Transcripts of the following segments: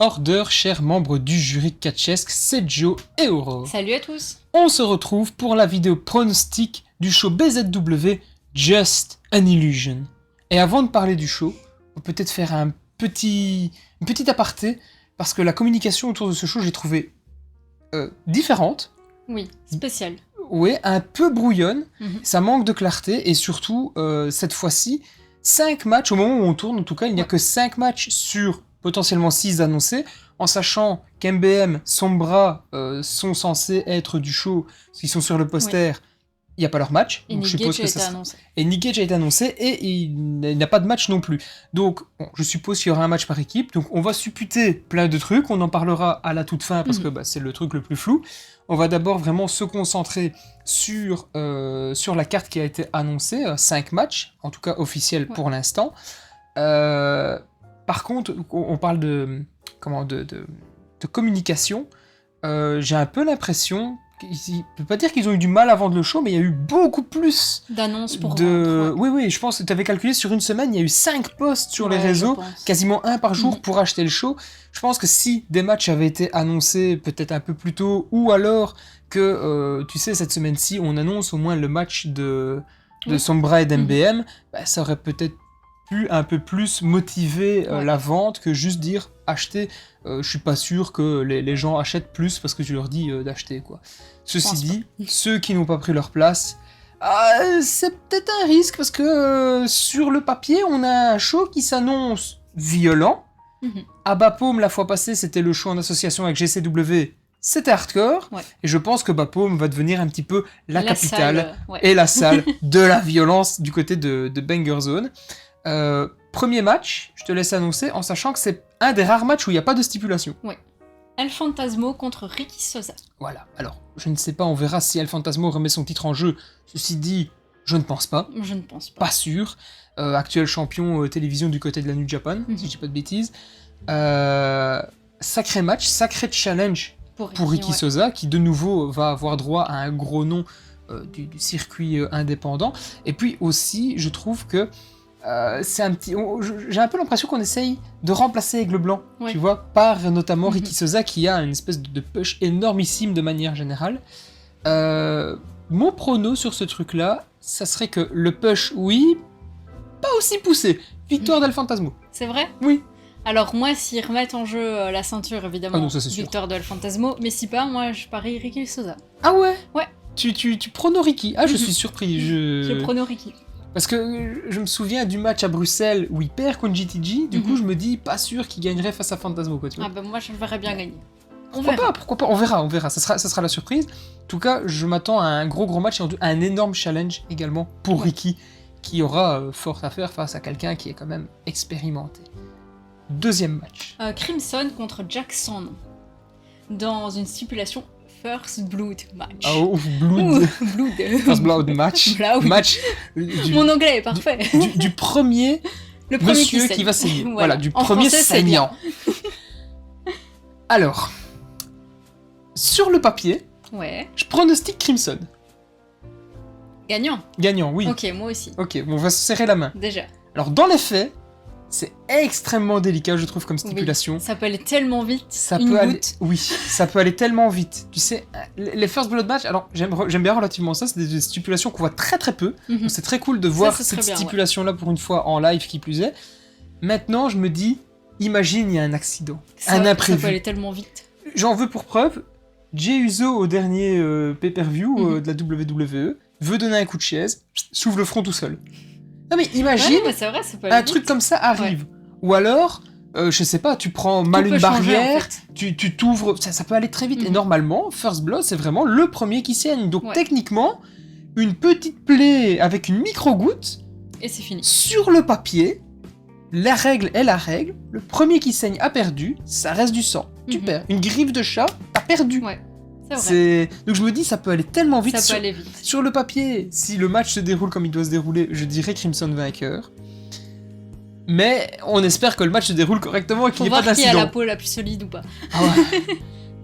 Order, chers membres du jury catchesque, c'est Joe et Aurore. Salut à tous. On se retrouve pour la vidéo pronostic du show BZW Just an Illusion. Et avant de parler du show, on peut peut-être faire une petite aparté, parce que la communication autour de ce show, j'ai trouvé différente. Oui, spécial. Ouais, un peu brouillonne, Mhm. ça manque de clarté, et surtout, cette fois-ci, 5 matchs, au moment où on tourne en tout cas, il n'y a que 5 matchs sur potentiellement 6 annoncés, en sachant qu'MBM, Sombra sont censés être du show, parce qu'ils sont sur le poster, il n'y a pas leur match. Et Donc Nick je suppose Gage a que été ça annoncé. Et Nick Gage a été annoncé, et il n'y a pas de match non plus. Donc, bon, je suppose qu'il y aura un match par équipe, donc on va supputer plein de trucs, on en parlera à la toute fin, parce que c'est le truc le plus flou. On va d'abord vraiment se concentrer sur la carte qui a été annoncée, 5 matchs, en tout cas officiels pour l'instant. Par contre, on parle de communication. J'ai un peu l'impression, je ne peux pas dire qu'ils ont eu du mal à vendre le show, mais il y a eu beaucoup plus d'annonces pour vendre. Oui, je pense que tu avais calculé sur une semaine, il y a eu 5 posts sur les réseaux, je pense. quasiment un par jour pour acheter le show. Je pense que si des matchs avaient été annoncés peut-être un peu plus tôt, ou alors que, tu sais, cette semaine-ci, on annonce au moins le match de Sombra et d'MBM, ça aurait peut-être pu un peu plus motiver la vente que juste dire acheter. Je suis pas sûr que les gens achètent plus parce que tu leur dis d'acheter, quoi. Ceci dit, ceux qui n'ont pas pris leur place, c'est peut-être un risque parce que sur le papier, on a un show qui s'annonce violent. À Bapaume, la fois passée, c'était le show en association avec GCW. C'était hardcore, et je pense que Bapaume va devenir un petit peu la capitale et la salle de la violence du côté de Banger Zone. Premier match, je te laisse annoncer, en sachant que c'est un des rares matchs où il n'y a pas de stipulation. Ouais. El Phantasmo contre Ricky Sosa. Voilà, alors, je ne sais pas, on verra si El Phantasmo remet son titre en jeu. Ceci dit, je ne pense pas. Je ne pense pas. Pas sûr. Actuel champion télévision du côté de la New Japan, si je dis pas de bêtises. Sacré match, sacré challenge pour Ricky Sosa, qui de nouveau va avoir droit à un gros nom du circuit indépendant. Et puis aussi, je trouve que c'est un petit... J'ai un peu l'impression qu'on essaye de remplacer Aigle Blanc, tu vois, par notamment Ricky Sosa, qui a une espèce de push énormissime de manière générale. Mon prono sur ce truc-là, ça serait que le push, oui, pas aussi poussé. Victoire d'El Phantasmo. C'est vrai ? Oui. Alors moi, s'ils remettent en jeu la ceinture, évidemment, non, ça, c'est victoire d'El Phantasmo, mais si pas, moi, je parie Ricky Sosa. Ah ouais ? Ouais. Tu prono Ricky ? Ah, je suis surpris. Je prono Ricky. Parce que je me souviens du match à Bruxelles où il perd contre GTG, du coup je me dis pas sûr qu'il gagnerait face à Phantasmo, quoi, tu vois. Ah bah moi je le verrais bien gagner. Pourquoi pas, on verra, ça sera la surprise. En tout cas, je m'attends à un gros match et à un énorme challenge également pour Ricky, qui aura fort à faire face à quelqu'un qui est quand même expérimenté. Deuxième match. Crimson contre Jackson, dans une stipulation First Blood match. Oh, Blood. First Blood match. Match. Mon anglais est parfait. Du premier, le premier monsieur qui va saigner. Voilà, du en premier français, saignant. Alors, sur le papier, je pronostique Crimson. Gagnant. Gagnant, oui. Ok, moi aussi. Ok, on va se serrer la main. Déjà. Alors, dans les faits, c'est extrêmement délicat, je trouve, comme stipulation. Oui, ça peut aller tellement vite. Ça peut aller tellement vite. Tu sais, les First Blood match, alors j'aime bien relativement ça, c'est des stipulations qu'on voit très très peu. Donc c'est très cool de voir cette stipulation-là pour une fois en live, qui plus est. Maintenant, je me dis, imagine, il y a un accident, un imprévu. Ça peut aller tellement vite. J'en veux pour preuve, Jey Uso, au dernier pay-per-view de la WWE, veut donner un coup de chaise, s'ouvre le front tout seul. Non mais imagine, c'est vrai, ça peut un truc comme ça arrive. Ou alors, je sais pas, tu prends mal une barrière, en fait. tu t'ouvres, ça peut aller très vite. Et normalement, First Blood, c'est vraiment le premier qui saigne. Donc techniquement, une petite plaie avec une micro-goutte, et c'est fini. Sur le papier, la règle est la règle, le premier qui saigne a perdu, ça reste du sang. Tu perds. Une griffe de chat, t'as perdu. C'est vrai. Donc je me dis, ça peut aller tellement vite. Ça peut aller vite. Sur le papier, si le match se déroule comme il doit se dérouler, je dirais Crimson vainqueur. Mais on espère que le match se déroule correctement et qu'il n'y ait pas d'incident. Qui a la peau la plus solide ou pas. Ah ouais.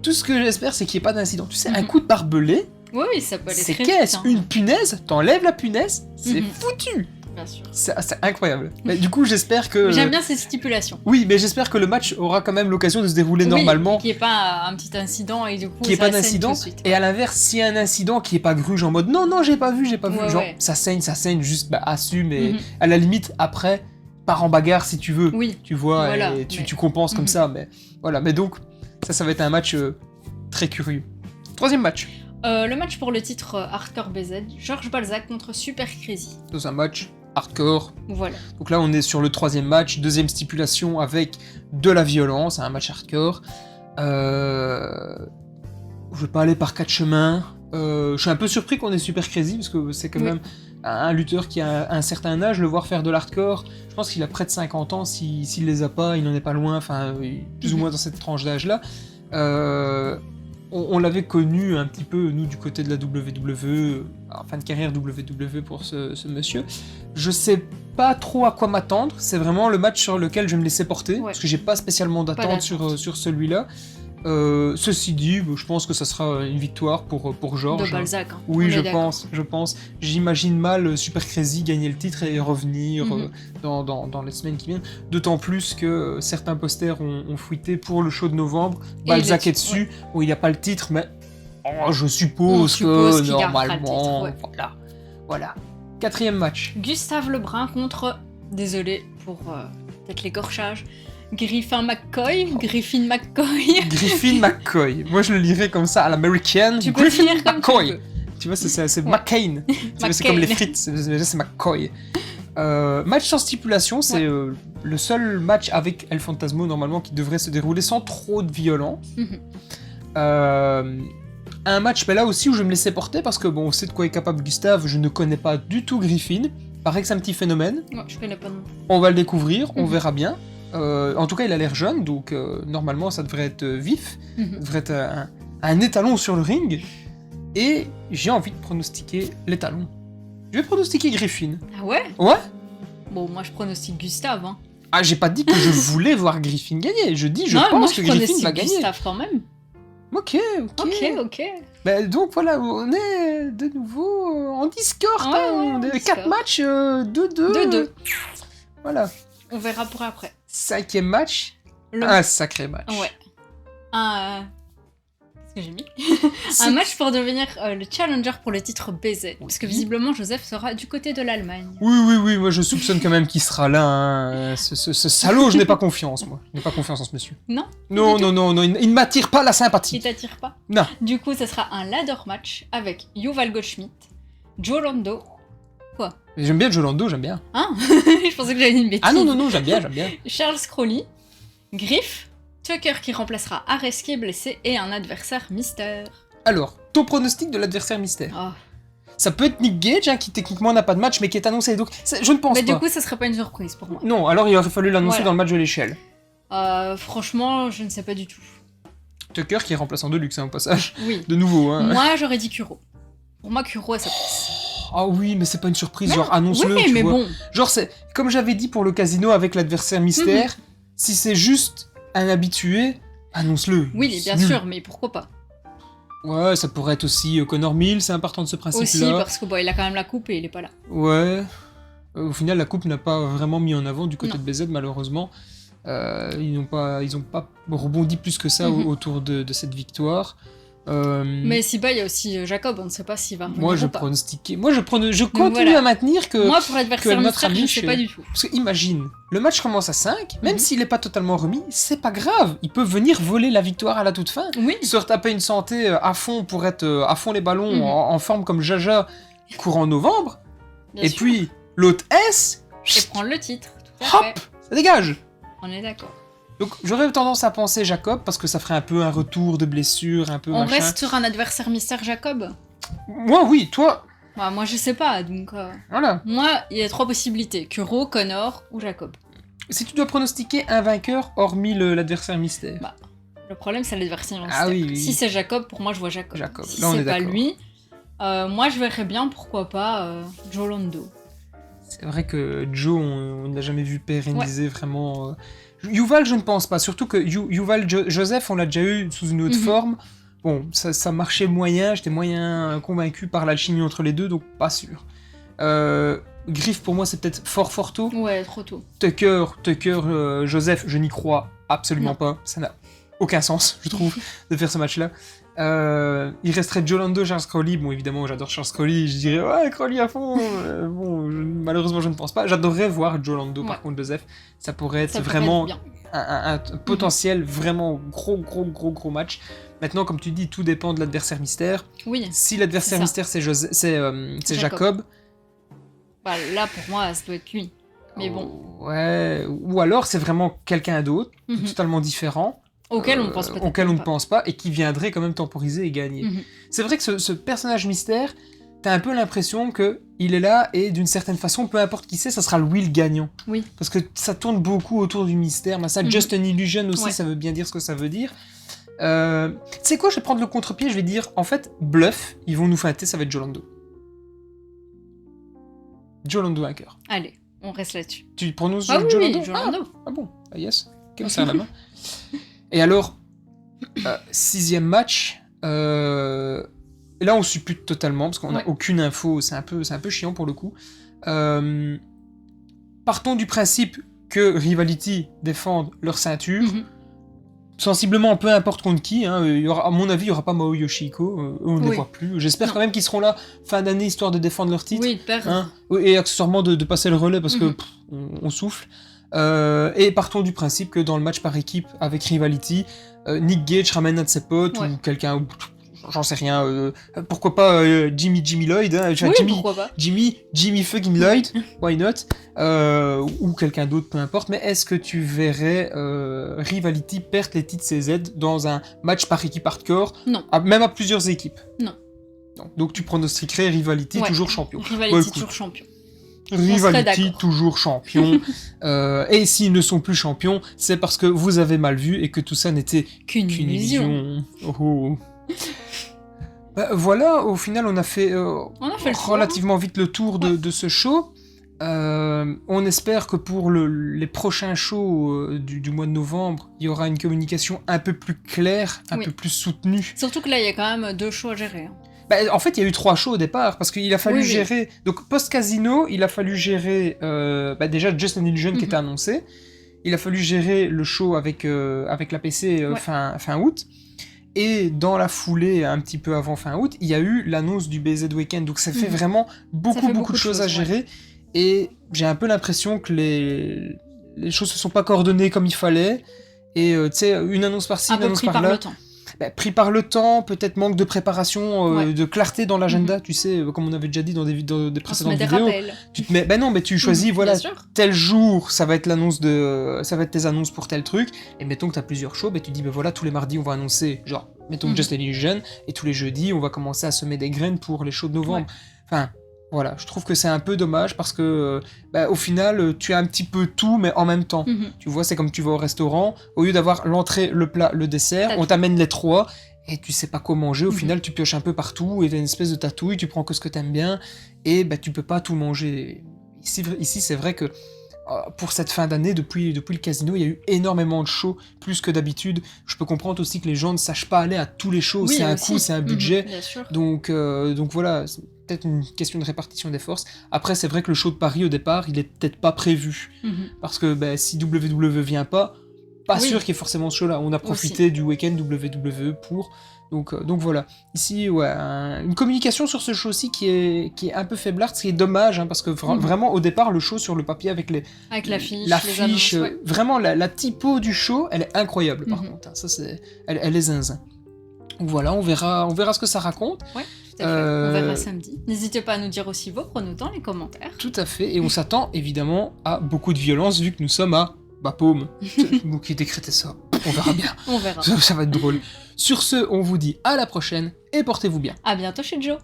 Tout ce que j'espère, c'est qu'il n'y ait pas d'incident. Tu sais, un coup de barbelé, oui, ça peut aller c'est très qu'est-ce vite. Une punaise, t'enlèves la punaise, c'est foutu. Bien sûr. C'est incroyable. Mais du coup, j'espère que... J'aime bien ces stipulations. Oui, mais j'espère que le match aura quand même l'occasion de se dérouler normalement. Qu'il n'y ait pas un petit incident et du coup, Qu'il n'y ait pas d'incident. Et à l'inverse, s'il y a un incident qui n'est pas gruge en mode non, j'ai pas vu. Genre, ça saigne, juste assume et à la limite, après, part en bagarre si tu veux. Oui. Tu vois, et tu compenses comme ça. Mais voilà, mais donc, ça va être un match très curieux. Troisième match. Le match pour le titre Hardcore BZ, Georges Balzac contre Super Crazy. C'est un match hardcore. Voilà. Donc là, on est sur le troisième match, deuxième stipulation avec de la violence, un match hardcore. Je vais pas aller par quatre chemins. Je suis un peu surpris qu'on ait Super Crazy, parce que c'est quand même un lutteur qui a un certain âge, le voir faire de l'hardcore. Je pense qu'il a près de 50 ans, s'il les a pas, il n'en est pas loin, enfin, plus ou moins dans cette tranche d'âge-là. On l'avait connu un petit peu, nous, du côté de la WWE, en fin de carrière WWE pour ce monsieur. Je sais pas trop à quoi m'attendre, c'est vraiment le match sur lequel je vais me laisser porter, parce que j'ai pas spécialement d'attente sur celui-là. Ceci dit, je pense que ça sera une victoire pour Georges. De Balzac. Hein. Oui, je pense. J'imagine mal Super Crazy gagner le titre et revenir dans les semaines qui viennent. D'autant plus que certains posters ont fuité pour le show de novembre. Balzac est dessus. Bon, il n'y a pas le titre, mais je suppose que normalement... Titre, voilà. Quatrième match. Gustave Lebrun contre... Désolé pour peut-être l'écorchage. Griffin McCoy. Griffin McCoy. Moi, je le lirais comme ça à l'américaine. Tu peux Griffin lire comme McCoy. Tu vois, c'est McCain. C'est comme les frites. C'est McCoy. Match sans stipulation, c'est le seul match avec El Fantasmo normalement qui devrait se dérouler sans trop de violence. Un match, mais là aussi où je vais me laisser porter parce que bon, on sait de quoi est capable Gustave. Je ne connais pas du tout Griffin. Paraît que c'est un petit phénomène. Ouais, je connais pas non. On va le découvrir, on verra bien. En tout cas, il a l'air jeune, donc normalement, ça devrait être vif. Ça devrait être un étalon sur le ring. Et j'ai envie de pronostiquer l'étalon. Je vais pronostiquer Griffin. Ah ouais? Ouais. Bon, moi, je pronostique Gustave. Hein. Ah, j'ai pas dit que je voulais voir Griffin gagner. Je dis, je pense que Griffin va gagner. Gustave quand même. Ok. Ben, donc voilà, on est de nouveau en Discord. On est 4 matchs, 2-2. Voilà. On verra pour après. Cinquième match. Un sacré match. Ouais. Qu'est-ce que j'ai mis? Un match pour devenir le challenger pour le titre BZ. Parce que visiblement, Joseph sera du côté de l'Allemagne. Oui, moi je soupçonne quand même qu'il sera là. Hein. Ce salaud, je n'ai pas confiance, moi. Je n'ai pas confiance en ce monsieur. Non, il ne m'attire pas la sympathie. Il t'attire pas? Non. Du coup, ça sera un ladder match avec Yuval Goldschmidt, Joe Lando. Quoi? J'aime bien Joe Lando, j'aime bien. Hein? Je pensais que j'avais dit une bêtise. Ah non, j'aime bien. Charles Crowley, Griff, Tucker qui remplacera Ares qui est blessé et un adversaire mystère. Alors, ton pronostic de l'adversaire mystère. Oh. Ça peut être Nick Gage, hein, qui techniquement n'a pas de match, mais qui est annoncé. Donc, je ne pense pas. Mais du coup, ça serait pas une surprise pour moi. Non, alors il aurait fallu l'annoncer dans le match de l'échelle. Franchement, je ne sais pas du tout. Tucker qui est remplaçant de luxe, hein, au passage. Oui. De nouveau. Hein. Moi, j'aurais dit Kuro. Pour moi, Kuro a sa place. Ah oui, mais c'est pas une surprise, genre annonce-le, tu vois. Bon. Genre, c'est comme j'avais dit pour le casino avec l'adversaire mystère, si c'est juste un habitué, annonce-le. Oui, bien sûr, mais pourquoi pas? Ouais, ça pourrait être aussi Connor Mills, c'est important de ce principe-là. Aussi, parce que il a quand même la coupe et il est pas là. Ouais. Au final, la coupe n'a pas vraiment mis en avant du côté de BZ, malheureusement. Ils n'ont pas rebondi plus que ça autour de cette victoire. Mais si bas, il y a aussi Jacob, on ne sait pas s'il va revenir. Moi, je continue à maintenir que. Moi, pour l'adversaire mystère, je ne sais pas du tout. Parce que imagine, le match commence à 5, même s'il n'est pas totalement remis, c'est pas grave. Il peut venir voler la victoire à la toute fin. Oui. Se retaper une santé à fond pour être à fond les ballons, en forme comme Jaja, courant novembre. Bien sûr. Puis l'autre S. Et prendre le titre. Tout à fait. Ça dégage. On est d'accord. Donc j'aurais tendance à penser Jacob parce que ça ferait un peu un retour de blessure, un peu On machin. reste sur un adversaire mystère Jacob? Moi oui, toi. Moi je sais pas, donc... Voilà. Moi, il y a 3 possibilités, Kuro, Connor ou Jacob. Si tu dois pronostiquer un vainqueur hormis l'adversaire mystère. Le problème c'est l'adversaire mystère. Ah oui. Si c'est Jacob, pour moi je vois Jacob. Si là, c'est pas lui, moi je verrais bien, pourquoi pas, Joe Lando. C'est vrai que Joe, on ne l'a jamais vu pérenniser vraiment... Yuval, je ne pense pas. Surtout que Yuval Joseph, on l'a déjà eu sous une autre forme. Bon, ça marchait moyen. J'étais moyen convaincu par l'alchimie entre les deux, donc pas sûr. Griff, pour moi, c'est peut-être fort tôt. Ouais, trop tôt. Tucker, Joseph, je n'y crois absolument Non. pas. Ça n'a aucun sens, je trouve, de faire ce match-là. Il resterait Joe Lando, Charles Crowley. Bon, évidemment, j'adore Charles Crowley. Je dirais, ouais, Crowley à fond. Malheureusement, je ne pense pas. J'adorerais voir Joe Lando, par contre, Joseph. Ça pourrait être vraiment un potentiel, vraiment gros match. Maintenant, comme tu dis, tout dépend de l'adversaire mystère. Oui. Si l'adversaire mystère, c'est Jacob. Bah, là, pour moi, ça doit être lui. Mais bon. Ouais. Ou alors, c'est vraiment quelqu'un d'autre, totalement différent. Auquel on pense peut-être auquel on ne pense pas, et qui viendrait quand même temporiser et gagner. C'est vrai que ce personnage mystère, t'as un peu l'impression qu'il est là, et d'une certaine façon, peu importe qui c'est, ça sera lui le gagnant. Oui. Parce que ça tourne beaucoup autour du mystère. Mais ça, Just an Illusion aussi, ça veut bien dire ce que ça veut dire. Tu sais quoi, je vais prendre le contre-pied, je vais dire, en fait, bluff, ils vont nous feinter, ça va être Joe Lando. Joe Lando vainqueur. Allez, on reste là-dessus. Tu prononces Joe Lando? Lando. Ah bon, ah yes. Quelle serre la main. Et alors, 6e match, là on suppute totalement, parce qu'on n'a aucune info, c'est un peu chiant pour le coup. Partons du principe que Rivality défende leur ceinture, sensiblement peu importe contre qui, hein, à mon avis il n'y aura pas Mao Yoshihiko, on ne les voit plus. J'espère quand même qu'ils seront là fin d'année, histoire de défendre leur titre. Oui, perdre. Hein, et accessoirement de passer le relais, parce que on souffle. Et partons du principe que dans le match par équipe avec Rivality, Nick Gage ramène un de ses potes ou quelqu'un, j'en sais rien, pourquoi pas Jimmy Lloyd, hein, pourquoi pas. Jimmy fucking Lloyd, why not, ou quelqu'un d'autre, peu importe. Mais est-ce que tu verrais Rivality perdre les titres CZ dans un match par équipe hardcore? Non. Même à plusieurs équipes? Non. Donc tu pronostiquerais Rivality toujours champion? Rivality toujours champion. Rivality toujours champion. Et s'ils ne sont plus champions, c'est parce que vous avez mal vu et que tout ça n'était qu'une illusion. Bah, voilà, au final on a fait relativement vite le tour de ce show. On espère que pour les prochains shows du mois de novembre, il y aura une communication un peu plus claire, un peu plus soutenue. Surtout que là il y a quand même 2 shows à gérer. Bah, en fait, il y a eu 3 shows au départ, parce qu'il a fallu gérer... Donc, post-casino, il a fallu gérer... déjà, Just an Illusion qui était annoncé. Il a fallu gérer le show avec la PC fin août. Et dans la foulée, un petit peu avant fin août, il y a eu l'annonce du BZ Weekend. Donc, ça fait vraiment beaucoup de choses à gérer. Et j'ai un peu l'impression que les choses ne se sont pas coordonnées comme il fallait. Et, tu sais, une annonce par-ci, une annonce par-là. Pris par le temps, peut-être manque de préparation, de clarté dans l'agenda, tu sais, comme on avait déjà dit dans des précédentes vidéos. Tu te mets, mais tu choisis, tel jour, ça va être tes annonces pour tel truc, et mettons que tu as plusieurs shows, tu dis, tous les mardis, on va annoncer, genre, mettons Just an Illusion, et tous les jeudis, on va commencer à semer des graines pour les shows de novembre. Enfin, voilà, je trouve que c'est un peu dommage parce que au final, tu as un petit peu tout, mais en même temps. Tu vois, c'est comme tu vas au restaurant, au lieu d'avoir l'entrée, le plat, le dessert, on t'amène les 3 et tu sais pas quoi manger. Au final, tu pioches un peu partout et t'as une espèce de tatouille, tu prends que ce que t'aimes bien et tu peux pas tout manger. Ici, c'est vrai que pour cette fin d'année, depuis le casino, il y a eu énormément de shows, plus que d'habitude. Je peux comprendre aussi que les gens ne sachent pas aller à tous les shows, c'est un coût, c'est un budget. Donc voilà, c'est peut-être une question de répartition des forces. Après, c'est vrai que le show de Paris, au départ, il est peut-être pas prévu. Parce que si WWE vient pas sûr qu'il y ait forcément ce show-là. On a profité du week-end WWE pour... Donc voilà. Ici, une communication sur ce show-ci qui est un peu faiblarde, ce qui est dommage, parce que vraiment, au départ, le show sur le papier avec l'affiche, vraiment, la typo du show, elle est incroyable, par contre. Ça, elle est zinzin. Donc voilà, on verra ce que ça raconte. Ouais, tout à fait. On verra samedi. N'hésitez pas à nous dire aussi vos pronos dans les commentaires. Tout à fait, et on s'attend évidemment à beaucoup de violence, vu que nous sommes à Bapaume. C'est vous qui décrétez ça. On verra bien. On verra. Ça va être drôle. Sur ce, on vous dit à la prochaine et portez-vous bien. À bientôt chez Joe.